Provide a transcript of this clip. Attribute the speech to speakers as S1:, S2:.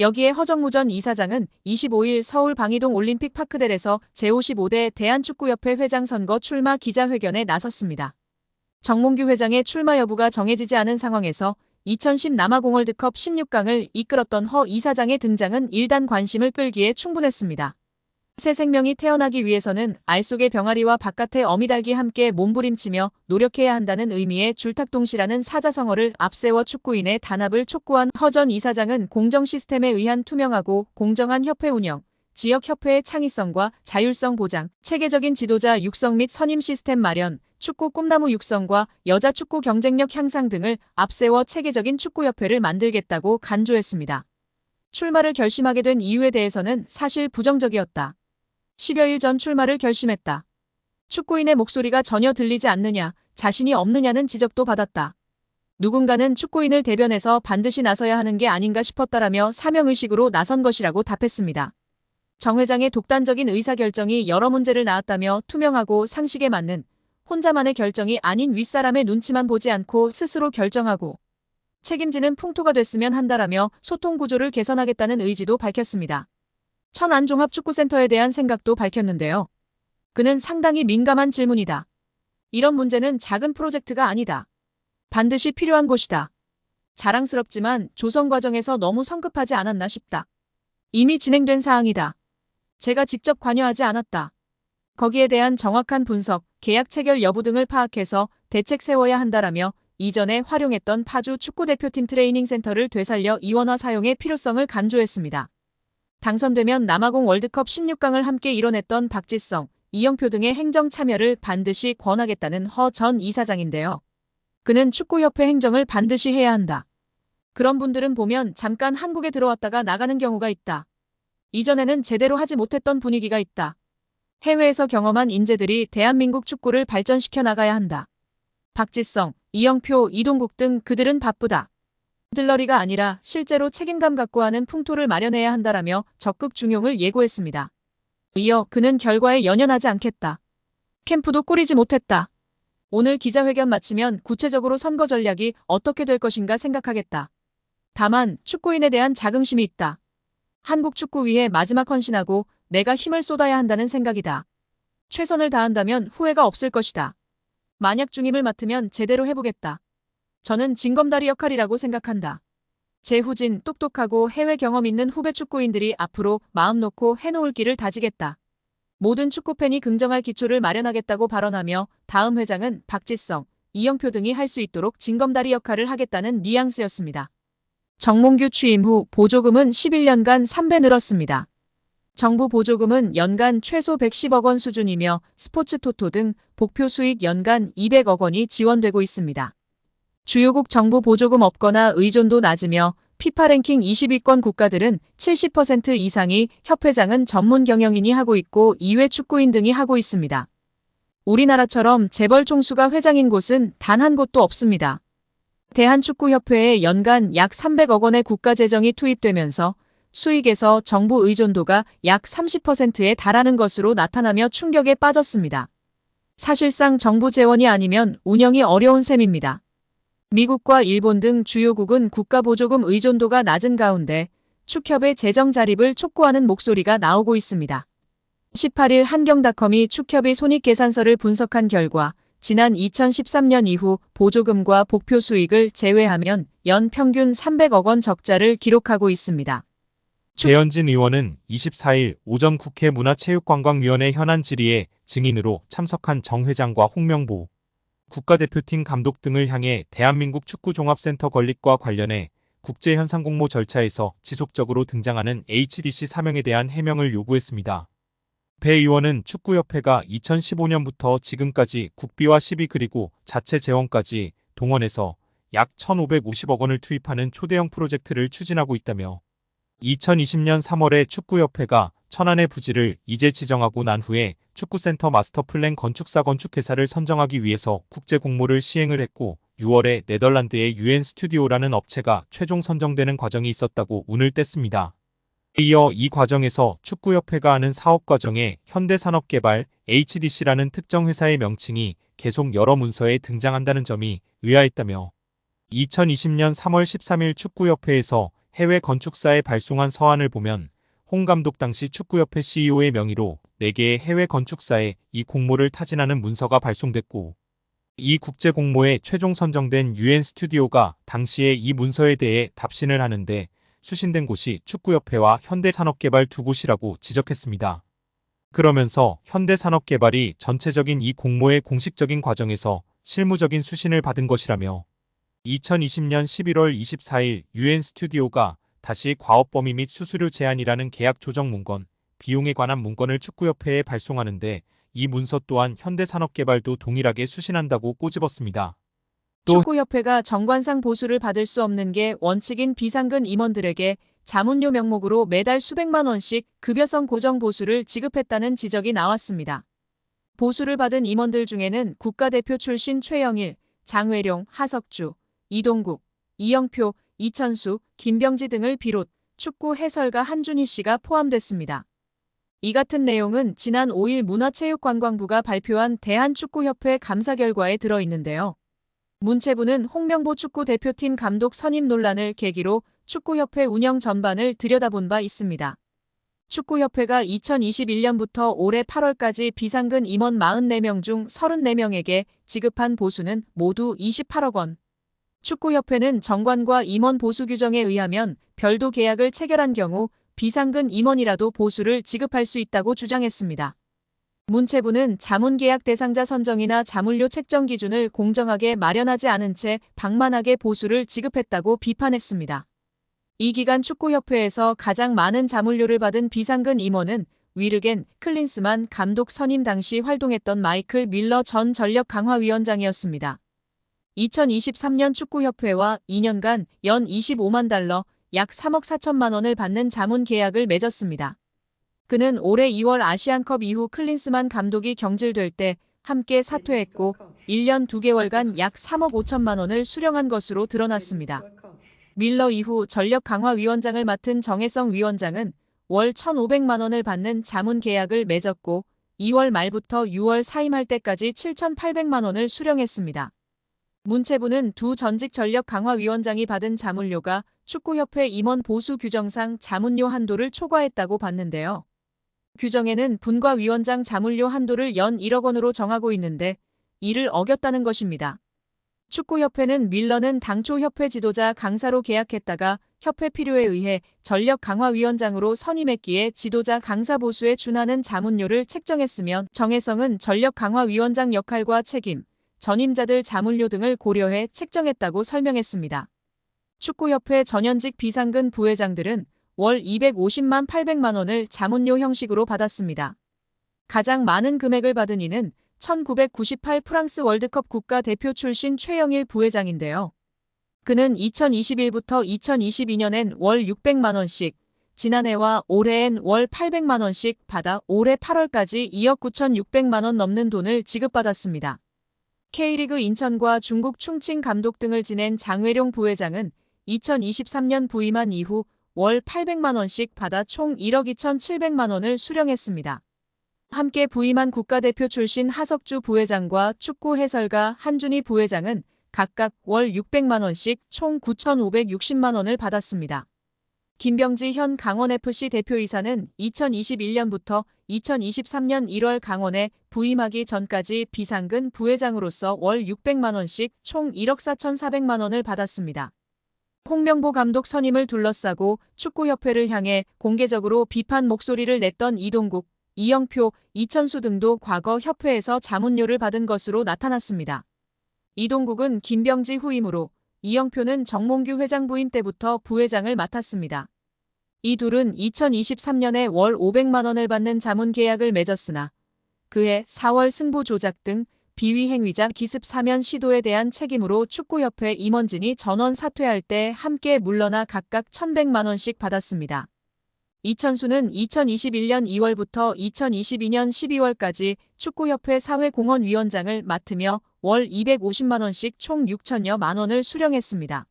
S1: 여기에 허정무 전 이사장은 25일 서울 방이동 올림픽 파크델에서 제55대 대한축구협회 회장 선거 출마 기자회견에 나섰습니다. 정몽규 회장의 출마 여부가 정해지지 않은 상황에서 2010 남아공 월드컵 16강을 이끌었던 허 이사장의 등장은 일단 관심을 끌기에 충분했습니다. 새 생명이 태어나기 위해서는 알 속의 병아리와 바깥의 어미닭이 함께 몸부림치며 노력해야 한다는 의미의 줄탁동시라는 사자성어를 앞세워 축구인의 단합을 촉구한 허 전 이사장은 공정 시스템에 의한 투명하고 공정한 협회 운영, 지역협회의 창의성과 자율성 보장, 체계적인 지도자 육성 및 선임 시스템 마련, 축구 꿈나무 육성과 여자 축구 경쟁력 향상 등을 앞세워 체계적인 축구협회를 만들겠다고 간주했습니다. 출마를 결심하게 된 이유에 대해서는 사실 부정적이었다. 10여일 전 출마를 결심했다. 축구인의 목소리가 전혀 들리지 않느냐, 자신이 없느냐는 지적도 받았다. 누군가는 축구인을 대변해서 반드시 나서야 하는 게 아닌가 싶었다라며 사명의식으로 나선 것이라고 답했습니다. 정 회장의 독단적인 의사결정이 여러 문제를 낳았다며 투명하고 상식에 맞는 혼자만의 결정이 아닌 윗사람의 눈치만 보지 않고 스스로 결정하고 책임지는 풍토가 됐으면 한다라며 소통 구조를 개선하겠다는 의지도 밝혔습니다. 천안종합축구센터에 대한 생각도 밝혔는데요. 그는 상당히 민감한 질문이다. 이런 문제는 작은 프로젝트가 아니다. 반드시 필요한 곳이다. 자랑스럽지만 조성 과정에서 너무 성급하지 않았나 싶다. 이미 진행된 사항이다. 제가 직접 관여하지 않았다. 거기에 대한 정확한 분석, 계약 체결 여부 등을 파악해서 대책 세워야 한다라며 이전에 활용했던 파주 축구대표팀 트레이닝 센터를 되살려 이원화 사용의 필요성을 강조했습니다. 당선되면 남아공 월드컵 16강을 함께 이뤄냈던 박지성, 이영표 등의 행정 참여를 반드시 권하겠다는 허 전 이사장인데요. 그는 축구협회 행정을 반드시 해야 한다. 그런 분들은 보면 잠깐 한국에 들어왔다가 나가는 경우가 있다. 이전에는 제대로 하지 못했던 분위기가 있다. 해외에서 경험한 인재들이 대한민국 축구를 발전시켜 나가야 한다. 박지성, 이영표, 이동국 등 그들은 바쁘다. 들러리가 아니라 실제로 책임감 갖고 하는 풍토를 마련해야 한다라며 적극 중용을 예고했습니다. 이어 그는 결과에 연연하지 않겠다. 캠프도 꾸리지 못했다. 오늘 기자회견 마치면 구체적으로 선거 전략이 어떻게 될 것인가 생각하겠다. 다만 축구인에 대한 자긍심이 있다. 한국 축구 위에 마지막 헌신하고 내가 힘을 쏟아야 한다는 생각이다. 최선을 다한다면 후회가 없을 것이다. 만약 중임을 맡으면 제대로 해보겠다. 저는 징검다리 역할이라고 생각한다. 재후진, 똑똑하고 해외 경험 있는 후배 축구인들이 앞으로 마음 놓고 해놓을 길을 다지겠다. 모든 축구팬이 긍정할 기초를 마련하겠다고 발언하며 다음 회장은 박지성, 이영표 등이 할 수 있도록 징검다리 역할을 하겠다는 뉘앙스였습니다. 정몽규 취임 후 보조금은 11년간 3배 늘었습니다. 정부 보조금은 연간 최소 110억 원 수준이며 스포츠 토토 등 복표 수익 연간 200억 원이 지원되고 있습니다. 주요국 정부 보조금 없거나 의존도 낮으며 피파 랭킹 20위권 국가들은 70% 이상이 협회장은 전문 경영인이 하고 있고 이외 축구인 등이 하고 있습니다. 우리나라처럼 재벌 총수가 회장인 곳은 단 한 곳도 없습니다. 대한축구협회에 연간 약 300억 원의 국가 재정이 투입되면서 수익에서 정부 의존도가 약 30%에 달하는 것으로 나타나며 충격에 빠졌습니다. 사실상 정부 재원이 아니면 운영이 어려운 셈입니다. 미국과 일본 등 주요국은 국가 보조금 의존도가 낮은 가운데 축협의 재정 자립을 촉구하는 목소리가 나오고 있습니다. 18일 한경닷컴이 축협의 손익계산서를 분석한 결과 지난 2013년 이후 보조금과 복표 수익을 제외하면 연 평균 300억 원 적자를 기록하고 있습니다.
S2: 배현진 의원은 24일 오전 국회 문화체육관광위원회 현안 질의에 증인으로 참석한 정 회장과 홍명보 국가대표팀 감독 등을 향해 대한민국 축구종합센터 건립과 관련해 국제현상공모 절차에서 지속적으로 등장하는 HDC 사명에 대한 해명을 요구했습니다. 배 의원은 축구협회가 2015년부터 지금까지 국비와 시비 그리고 자체 재원까지 동원해서 약 1,550억 원을 투입하는 초대형 프로젝트를 추진하고 있다며 2020년 3월에 축구협회가 천안의 부지를 이제 지정하고 난 후에 축구센터 마스터플랜 건축사 건축회사를 선정하기 위해서 국제공모를 시행을 했고 6월에 네덜란드의 UN 스튜디오라는 업체가 최종 선정되는 과정이 있었다고 운을 뗐습니다. 이어 이 과정에서 축구협회가 하는 사업 과정에 현대산업개발 HDC라는 특정 회사의 명칭이 계속 여러 문서에 등장한다는 점이 의아했다며 2020년 3월 13일 축구협회에서 해외 건축사에 발송한 서한을 보면 홍 감독 당시 축구협회 CEO의 명의로 4개의 해외 건축사에 이 공모를 타진하는 문서가 발송됐고, 이 국제 공모에 최종 선정된 UN 스튜디오가 당시에 이 문서에 대해 답신을 하는데 수신된 곳이 축구협회와 현대산업개발 두 곳이라고 지적했습니다. 그러면서 현대산업개발이 전체적인 이 공모의 공식적인 과정에서 실무적인 수신을 받은 것이라며 2020년 11월 24일 UN 스튜디오가 다시 과업범위 및 수수료 제한이라는 계약 조정 문건, 비용에 관한 문건을 축구협회에 발송하는데 이 문서 또한 현대산업개발도 동일하게 수신한다고 꼬집었습니다. 또
S1: 축구협회가 정관상 보수를 받을 수 없는 게 원칙인 비상근 임원들에게 자문료 명목으로 매달 수백만 원씩 급여성 고정 보수를 지급했다는 지적이 나왔습니다. 보수를 받은 임원들 중에는 국가대표 출신 최영일, 장회룡, 하석주, 이동국, 이영표, 이천수, 김병지 등을 비롯 축구 해설가 한준희 씨가 포함됐습니다. 이 같은 내용은 지난 5일 문화체육관광부가 발표한 대한축구협회 감사 결과에 들어있는데요. 문체부는 홍명보 축구대표팀 감독 선임 논란을 계기로 축구협회 운영 전반을 들여다본 바 있습니다. 축구협회가 2021년부터 올해 8월까지 비상근 임원 44명 중 34명에게 지급한 보수는 모두 28억 원. 축구협회는 정관과 임원 보수 규정에 의하면 별도 계약을 체결한 경우 비상근 임원이라도 보수를 지급할 수 있다고 주장했습니다. 문체부는 자문계약 대상자 선정이나 자문료 책정 기준을 공정하게 마련하지 않은 채 방만하게 보수를 지급했다고 비판했습니다. 이 기간 축구협회에서 가장 많은 자문료를 받은 비상근 임원은 위르겐 클린스만 감독 선임 당시 활동했던 마이클 밀러 전 전력강화위원장이었습니다. 2023년 축구협회와 2년간 연 25만 달러, 약 3억 4천만 원을 받는 자문 계약을 맺었습니다. 그는 올해 2월 아시안컵 이후 클린스만 감독이 경질될 때 함께 사퇴했고 1년 2개월간 약 3억 5천만 원을 수령한 것으로 드러났습니다. 밀러 이후 전력강화위원장을 맡은 정혜성 위원장은 월 1,500만 원을 받는 자문 계약을 맺었고 2월 말부터 6월 사임할 때까지 7,800만 원을 수령했습니다. 문체부는 두 전직 전력강화위원장이 받은 자문료가 축구협회 임원 보수 규정상 자문료 한도를 초과했다고 봤는데요. 규정에는 분과위원장 자문료 한도를 연 1억 원으로 정하고 있는데 이를 어겼다는 것입니다. 축구협회는 밀러는 당초 협회 지도자 강사로 계약했다가 협회 필요에 의해 전력강화위원장으로 선임했기에 지도자 강사 보수에 준하는 자문료를 책정했으며 정혜성은 전력강화위원장 역할과 책임, 전임자들 자문료 등을 고려해 책정했다고 설명했습니다. 축구협회 전현직 비상근 부회장들은 월 250만 800만 원을 자문료 형식으로 받았습니다. 가장 많은 금액을 받은 이는 1998 프랑스 월드컵 국가대표 출신 최영일 부회장인데요. 그는 2021부터 2022년엔 월 600만 원씩, 지난해와 올해엔 월 800만 원씩 받아 올해 8월까지 2억 9,600만 원 넘는 돈을 지급받았습니다. K리그 인천과 중국 충칭 감독 등을 지낸 장회룡 부회장은 2023년 부임한 이후 월 800만 원씩 받아 총 1억 2,700만 원을 수령했습니다. 함께 부임한 국가대표 출신 하석주 부회장과 축구 해설가 한준희 부회장은 각각 월 600만 원씩 총 9,560만 원을 받았습니다. 김병지 현 강원FC 대표이사는 2021년부터 2023년 1월 강원에 부임하기 전까지 비상근 부회장으로서 월 600만 원씩 총 1억 4,400만 원을 받았습니다. 홍명보 감독 선임을 둘러싸고 축구협회를 향해 공개적으로 비판 목소리를 냈던 이동국, 이영표, 이천수 등도 과거 협회에서 자문료를 받은 것으로 나타났습니다. 이동국은 김병지 후임으로, 이영표는 정몽규 회장 부임 때부터 부회장을 맡았습니다. 이 둘은 2023년에 월 500만 원을 받는 자문 계약을 맺었으나 그해 4월 승부 조작 등 비위 행위자 기습 사면 시도에 대한 책임으로 축구협회 임원진이 전원 사퇴할 때 함께 물러나 각각 1,100만 원씩 받았습니다. 이천수는 2021년 2월부터 2022년 12월까지 축구협회 사회공헌위원장을 맡으며 월 250만 원씩 총 6천여만 원을 수령했습니다.